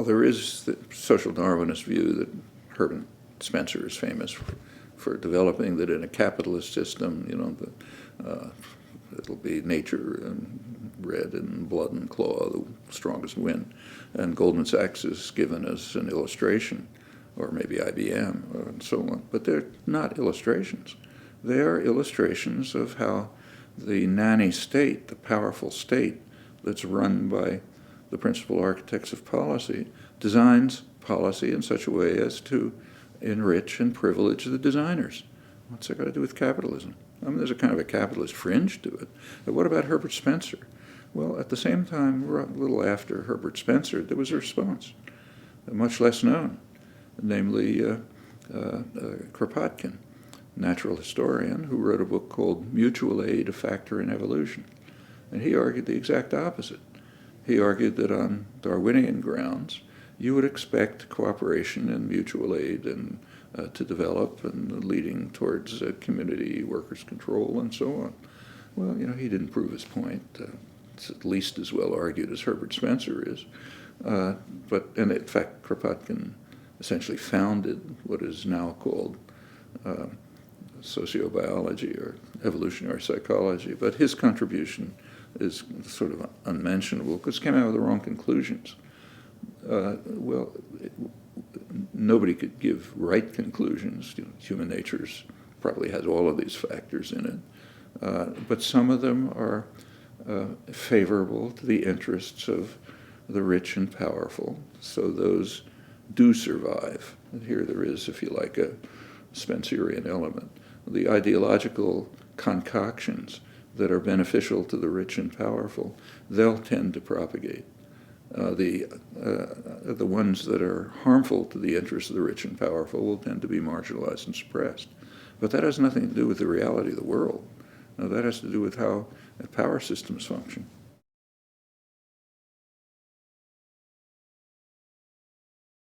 there is the social Darwinist view that Herbert Spencer is famous for developing, that in a capitalist system, it'll be nature and red and blood and claw, the strongest win. And Goldman Sachs is given as an illustration, or maybe IBM, and so on. But they're not illustrations. They are illustrations of how the nanny state, the powerful state that's run by the principal architects of policy, designs policy in such a way as to enrich and privilege the designers. What's that got to do with capitalism? I mean, there's a kind of a capitalist fringe to it. But what about Herbert Spencer? Well, at the same time, a little after Herbert Spencer, there was a response, much less known, namely Kropotkin, natural historian, who wrote a book called Mutual Aid, a Factor in Evolution. And he argued the exact opposite. He argued that on Darwinian grounds, you would expect cooperation and mutual aid and to develop, and leading towards community workers' control and so on. Well, he didn't prove his point. It's at least as well argued as Herbert Spencer is. And in fact, Kropotkin essentially founded what is now called sociobiology or evolutionary psychology. But his contribution is sort of unmentionable because he came out with the wrong conclusions. Nobody could give right conclusions. Human nature probably has all of these factors in it. But some of them are favorable to the interests of the rich and powerful. So those do survive. And here there is, if you like, a Spencerian element. The ideological concoctions that are beneficial to the rich and powerful, they'll tend to propagate. The ones that are harmful to the interests of the rich and powerful will tend to be marginalized and suppressed. But that has nothing to do with the reality of the world. No, that has to do with how power systems function.